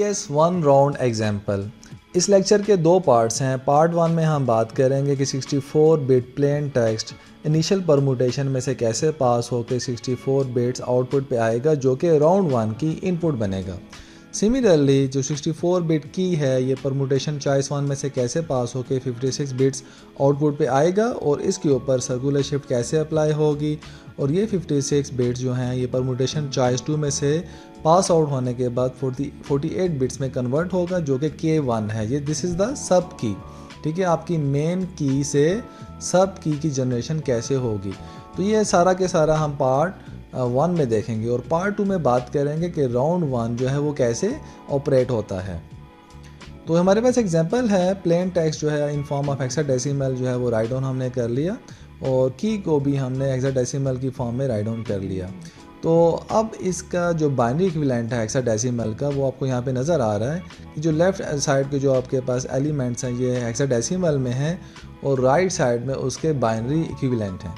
CS1 round example. इस lecture के दो पार्ट्स हैं। पार्ट 1 में हम बात करेंगे कि 64 bit plain text initial permutation में से कैसे पास होकर 64 बिट्स आउटपुट पे आएगा जो कि राउंड 1 की इनपुट बनेगा। सिमिलरली जो 64 बिट की है ये परमुटेशन चॉइस 1 में से कैसे पास होकर 56 बिट्स आउटपुट पे आएगा और इसके ऊपर सर्कुलर शिफ्ट कैसे अप्लाई होगी और ये 56 बिट्स जो हैं ये परमुटेशन चॉइस 2 में से पास आउट होने के बाद 48 बिट्स में कन्वर्ट होगा जो कि K1 है। ये दिस इज़ द सब की, ठीक है। आपकी मेन की से सब की जनरेशन कैसे होगी, तो ये सारा के सारा हम पार्ट 1 में देखेंगे और पार्ट 2 में बात करेंगे कि राउंड 1 जो है वो कैसे ऑपरेट होता है। तो हमारे पास एग्जांपल है प्लेन टेक्स्ट जो है इन फॉर्म ऑफ हेक्साडेसिमल जो है वो राइट डाउन हमने कर लिया और की को भी हमने हेक्साडेसिमल की फॉर्म में राइट डाउन कर लिया। तो अब इसका जो बाइनरी इक्विवेलेंट है हेक्साडेसिमल का वो आपको यहाँ पे नज़र आ रहा है कि जो लेफ़्ट साइड के जो आपके पास एलिमेंट्स हैं ये हेक्साडेसिमल में हैं और राइट साइड में उसके बाइनरी इक्विवेलेंट हैं।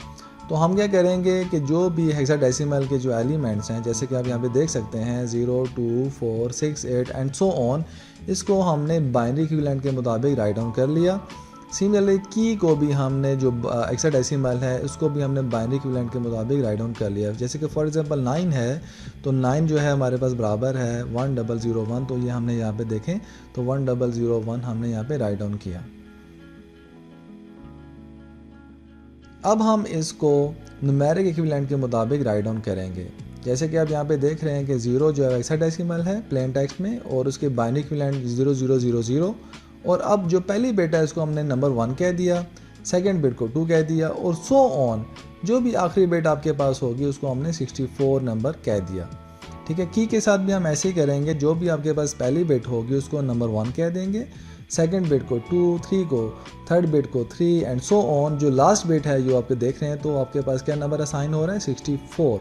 तो हम क्या करेंगे कि जो भी हेक्साडेसिमल के जो एलिमेंट्स हैं जैसे कि आप यहाँ पे देख सकते हैं 0, 2, 4, 6, 8 एंड सो ऑन, इसको हमने बाइनरी इक्विवेलेंट के मुताबिक राइट डाउन कर लिया। सिमिलरली की को भी हमने जो हेक्साडेसिमल है उसको भी हमने बाइनरी इक्विवेलेंट के मुताबिक राइट डाउन कर लिया। जैसे कि फॉर एग्जांपल 9 है तो 9 जो है हमारे पास बराबर है 1001, तो ये हमने यहाँ पे देखें तो 1001 हमने यहाँ पे राइट डाउन किया। अब हम इसको न्यूमेरिक इक्विवेलेंट के मुताबिक राइट डाउन करेंगे। जैसे कि आप यहाँ पे देख रहे हैं कि 0 जो है हेक्साडेसिमल है प्लेन टेक्स्ट में और उसके बाइनरी इक्विवेलेंट 0000 और अब जो पहली बिट है इसको हमने नंबर 1 कह दिया, सेकंड बिट को 2 कह दिया और सो ऑन, जो भी आखिरी बिट आपके पास होगी उसको हमने 64 नंबर कह दिया, ठीक है। की के साथ भी हम ऐसे ही करेंगे, जो भी आपके पास पहली बिट होगी उसको नंबर 1 कह देंगे, सेकंड बिट को 2, 3 को, थर्ड बिट को 3 एंड सो ऑन। जो लास्ट बिट है जो आपके देख रहे हैं तो आपके पास क्या नंबर असाइन हो रहा है 64,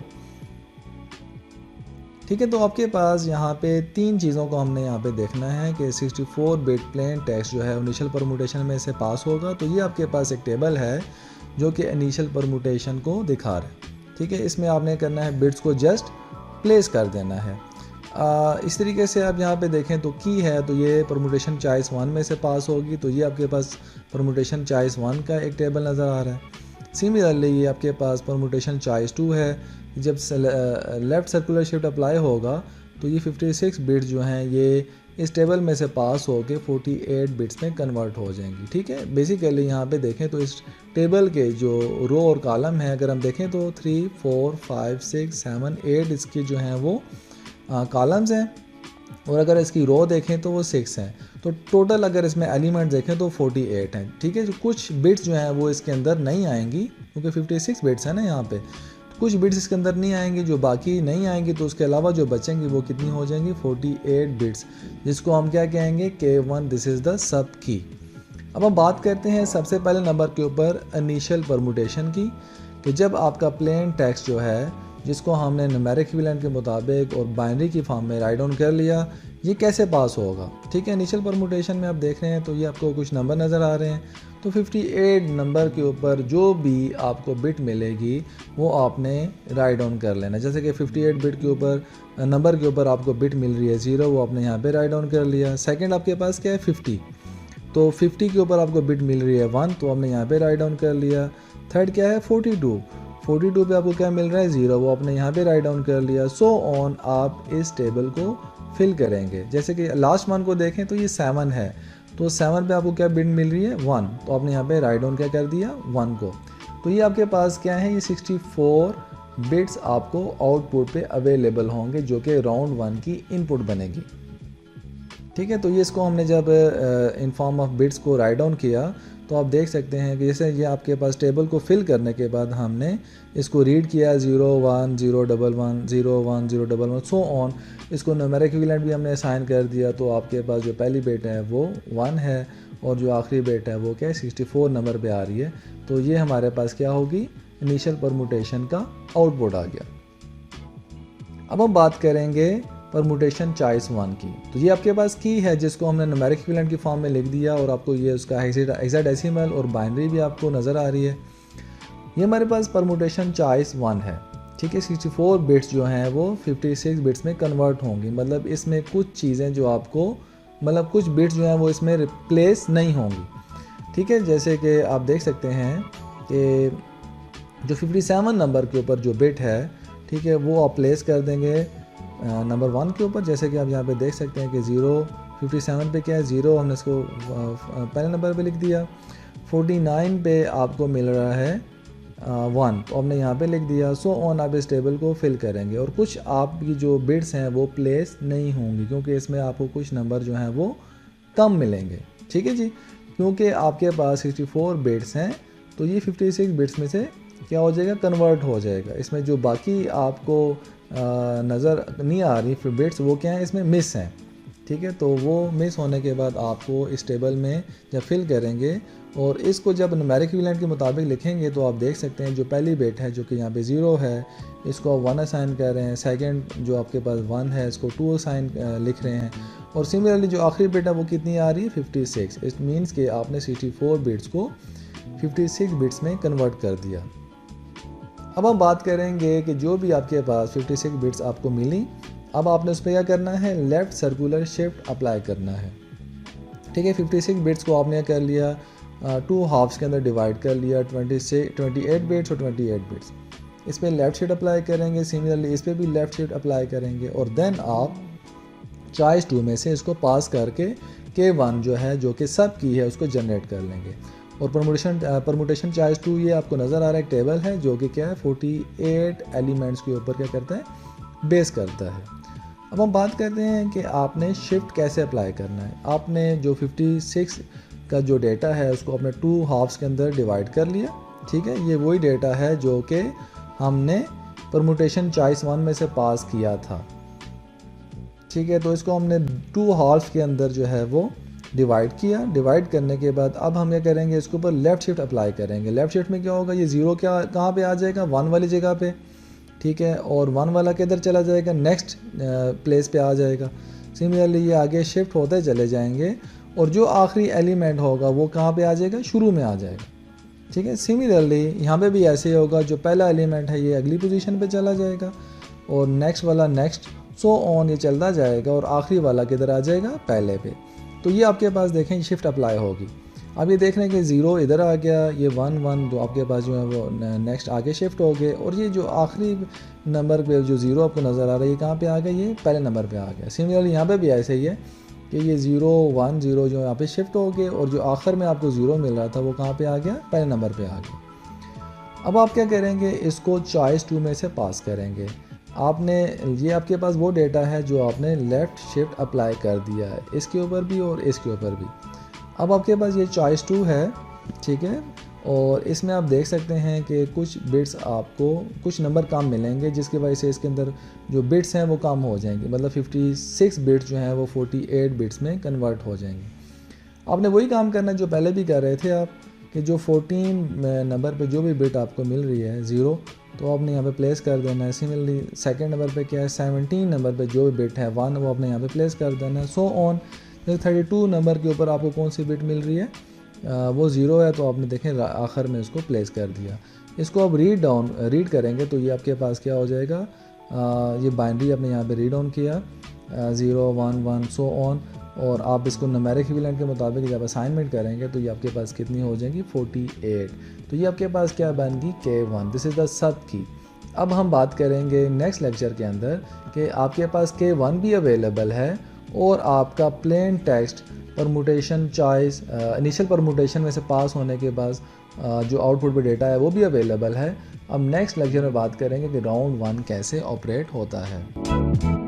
ठीक है। तो आपके पास यहाँ पे 3 चीज़ों को हमने यहाँ पे देखना है कि 64 बिट प्लेन टेक्स्ट जो है इनिशियल परमुटेशन में से पास होगा। तो ये आपके पास एक टेबल है जो कि इनिशियल परमुटेशन को दिखा रहा है, ठीक है। इसमें आपने करना है बिट्स को जस्ट प्लेस कर देना है। इस तरीके से आप यहाँ पे देखें तो की है तो ये परमुटेशन चॉइस 1 में से पास होगी, तो ये आपके पास परमुटेशन चॉइस 1 का एक टेबल नज़र आ रहा है। सिमिलरली ये आपके पास परमुटेशन चॉइस 2 है, जब लेफ़्ट सर्कुलर शिफ्ट अप्लाई होगा तो ये 56 बिट्स जो हैं ये इस टेबल में से पास होकर 48 बिट्स में कन्वर्ट हो जाएंगी, ठीक है। बेसिकली यहाँ पे देखें तो इस टेबल के जो रो और कॉलम हैं अगर हम देखें तो 3, 4, 5, 6, 7, 8 इसकी जो हैं वो कॉलम्स हैं और अगर इसकी रो देखें तो वो 6 हैं। तो टोटल अगर इसमें एलिमेंट देखें तो 48 हैं, ठीक है। जो कुछ बिट्स जो हैं वो इसके अंदर नहीं आएंगी क्योंकि 56 बिट्स हैं ना यहाँ पे, कुछ बिट्स इसके अंदर नहीं आएंगी, जो बाकी नहीं आएंगी तो उसके अलावा जो बचेंगी वो कितनी हो जाएंगी 48 बिट्स, जिसको हम क्या कहेंगे K1, this is the sub की। अब हम बात करते हैं सबसे पहले नंबर के ऊपर इनिशियल परमुटेशन की, कि जब आपका प्लेन टेक्स्ट जो है जिसको हमने न्यूमेरिक इक्विवेलेंट के मुताबिक और बाइनरी की फॉर्म में राइट डाउन कर लिया, ये कैसे पास होगा, ठीक है। इनिशियल परमुटेशन में आप देख रहे हैं तो ये आपको कुछ नंबर नज़र आ रहे हैं, तो 58 नंबर के ऊपर जो भी आपको बिट मिलेगी वो आपने राइट डाउन कर लेना। जैसे कि 58 बिट के ऊपर नंबर के ऊपर आपको बिट मिल रही है 0, वो आपने यहाँ पे राइट डाउन कर लिया। सेकंड आपके पास क्या है 50, तो 50 के ऊपर आपको बिट मिल रही है 1, तो आपने यहाँ पे राइट डाउन कर लिया। थर्ड क्या है 42 पे आपको क्या मिल रहा है 0, वो आपने यहाँ पे राइट डाउन कर लिया। सो ऑन आप इस टेबल को फिल करेंगे। जैसे कि लास्ट वन को देखें तो ये 7 है, तो 7 पे आपको क्या बिट मिल रही है 1, तो आपने यहाँ पे राइट डाउन क्या कर दिया 1 को। तो ये आपके पास क्या है ये 64 बिट्स आपको आउटपुट पे अवेलेबल होंगे जो कि राउंड 1 की इनपुट बनेगी, ठीक है। तो ये इसको हमने जब इन फॉर्म ऑफ बिट्स को राइट डाउन किया तो आप देख सकते हैं कि जैसे ये आपके पास टेबल को फिल करने के बाद हमने इसको रीड किया 0, 1, 0, 1, 1, 0, 1, 0, 1 सो ऑन, इसको न्यूमेरिक इक्विवेलेंट भी हमने असाइन कर दिया। तो आपके पास जो पहली बिट है वो 1 है और जो आखिरी बिट है वो क्या है 64 नंबर पे आ रही है। तो ये हमारे पास क्या होगी इनिशियल परमुटेशन का आउटपुट आ गया। अब हम बात करेंगे परमुटेशन चॉइस 1 की। तो ये आपके पास की है जिसको हमने न्यूमेरिक इक्विवेलेंट की फॉर्म में लिख दिया और आपको ये उसका हेक्साडेसिमल और बाइनरी भी आपको नज़र आ रही है। ये हमारे पास परमुटेशन चॉइस 1 है। ठीक है। 64 बिट्स जो हैं वो 56 बिट्स में कन्वर्ट होंगी, मतलब इसमें कुछ चीज़ें जो आपको मतलब कुछ बिट्स जो हैं वो इसमें रिप्लेस नहीं होंगी। ठीक है, जैसे कि आप देख सकते हैं कि जो 57 नंबर के ऊपर जो बिट है, ठीक है, वो आप प्लेस कर देंगे नंबर 1 के ऊपर। जैसे कि आप यहाँ पे देख सकते हैं कि 0 57 पे क्या है, 0 हमने इसको पहले नंबर पे लिख दिया। 49 पे आपको मिल रहा है 1, तो हमने यहाँ पे लिख दिया। सो ऑन आप इस टेबल को फिल करेंगे और कुछ आपकी जो बिट्स हैं वो प्लेस नहीं होंगी, क्योंकि इसमें आपको कुछ नंबर जो हैं वो कम मिलेंगे। ठीक है जी, क्योंकि आपके पास 64 बिट्स हैं तो ये 56 बिट्स में से क्या हो जाएगा, कन्वर्ट हो जाएगा। इसमें जो बाकी आपको नज़र नहीं आ रही फिर बिट्स, वो क्या है, इसमें मिस हैं। ठीक है, तो वो मिस होने के बाद आपको इस टेबल में जब फिल करेंगे और इसको जब न्यूमेरिक इक्विवेलेंट के मुताबिक लिखेंगे तो आप देख सकते हैं जो पहली बिट है जो कि यहाँ पे 0 है, इसको आप 1 असाइन कर रहे हैं। सेकंड जो आपके पास 1 है, इसको 2 असाइन लिख रहे हैं। और सिमिलरली जो आखिरी बिट है वो कितनी आ रही है, 56। इट मीन्स कि आपने 64 बिट्स को 56 बिट्स में कन्वर्ट कर दिया। अब हम बात करेंगे कि जो भी आपके पास 56 बिट्स आपको मिली, अब आपने उस पर क्या करना है, लेफ़्ट सर्कुलर शिफ्ट अप्लाई करना है। ठीक है, 56 बिट्स को आपने कर लिया, 2 हाफ्स के अंदर डिवाइड कर लिया, 28 बिट्स और 28 बिट्स। इस पर लेफ़्ट शिफ्ट अप्लाई करेंगे, सिमिलरली इस पर भी लेफ़्ट शिफ्ट अप्लाई करेंगे और देन आप चॉइस 2 में से इसको पास करके K1 जो है जो कि सब की है उसको जनरेट कर लेंगे। और परमुटेशन चॉइस 2 ये आपको नज़र आ रहा है, एक टेबल है जो कि क्या है 48 एलिमेंट्स के ऊपर क्या करता है, बेस करता है। अब हम बात करते हैं कि आपने शिफ्ट कैसे अप्लाई करना है। आपने जो 56 का जो डेटा है उसको आपने 2 हाफ्स के अंदर डिवाइड कर लिया। ठीक है, ये वही डेटा है जो कि हमने परमुटेशन चॉइस 1 में से पास किया था। ठीक है, तो इसको हमने 2 हाफ्स के अंदर जो है वो डिवाइड किया। डिवाइड करने के बाद अब हम क्या करेंगे, इसके ऊपर लेफ़्ट शिफ्ट अप्लाई करेंगे। लेफ़्ट शिफ्ट में क्या होगा, ये 0 क्या कहाँ पे आ जाएगा, 1 वाली जगह पे। ठीक है, और 1 वाला किधर चला जाएगा, नेक्स्ट प्लेस पे आ जाएगा। सिमिलरली ये आगे शिफ्ट होते चले जाएंगे और जो आखिरी एलिमेंट होगा वो कहाँ पे आ जाएगा, शुरू में आ जाएगा। ठीक है, सिमिलरली यहाँ पे भी ऐसे ही होगा, जो पहला एलिमेंट है ये अगली पोजीशन पे चला जाएगा और नेक्स्ट वाला नेक्स्ट, सो ऑन ये चलता जाएगा और आखिरी वाला किधर आ जाएगा, पहले पे। तो ये आपके पास देखें शिफ्ट अप्लाई होगी। अब ये देख रहे हैं कि 0 इधर आ गया, ये 1 1 जो आपके पास जो है वो नेक्स्ट आगे शिफ्ट हो गए और ये जो आखिरी नंबर पे जो 0 आपको नज़र आ रहा है ये कहाँ पे आ गया, ये पहले नंबर पे आ गया। सिमिलरली यहाँ पे भी ऐसे ही है कि ये 0 1 0 जो यहाँ पे शिफ्ट हो गए और जो आखिर में आपको 0 मिल रहा था वो कहाँ पे आ गया, पहले नंबर पे आ गया। अब आप क्या करेंगे, इसको चॉइस 2 में से पास करेंगे। आपने ये आपके पास वो डेटा है जो आपने लेफ़्ट शिफ्ट अप्लाई कर दिया है, इसके ऊपर भी और इसके ऊपर भी। अब आपके पास ये चॉइस 2 है। ठीक है, और इसमें आप देख सकते हैं कि कुछ बिट्स आपको कुछ नंबर कम मिलेंगे जिसकी वजह से इसके अंदर जो बिट्स हैं वो कम हो जाएंगे, मतलब 56 बिट्स जो हैं वो 48 बिट्स में कन्वर्ट हो जाएंगे। आपने वही काम करना है जो पहले भी कर रहे थे आप, कि जो 14 नंबर पे जो भी बिट आपको मिल रही है 0, तो आपने यहाँ पे प्लेस कर देना है। सिमिलरली सेकंड नंबर पे क्या है, 17 नंबर पे जो भी बिट है 1 वो आपने यहाँ पे प्लेस कर देना है। सो ऑन 32 नंबर के ऊपर आपको कौन सी बिट मिल रही है, वो 0 है, तो आपने देखें आखिर में इसको प्लेस कर दिया। इसको आप रीड करेंगे तो ये आपके पास क्या हो जाएगा, ये बाइनरी आपने यहाँ पे रीड ऑन किया 0 1 1 सो ऑन, और आप इसको न्यूमेरिक इक्विवेलेंट के मुताबिक जब असाइनमेंट करेंगे तो ये आपके पास कितनी हो जाएगी, 48। तो ये आपके पास क्या बन गई, K1। This is the sub की। अब हम बात करेंगे नेक्स्ट लेक्चर के अंदर कि आपके पास K1 भी अवेलेबल है और आपका plain text permutation choice initial permutation में से पास होने के बाद जो आउटपुट पे डेटा है वो भी अवेलेबल है। अब नेक्स्ट लेक्चर में बात करेंगे कि राउंड 1 कैसे ऑपरेट होता है।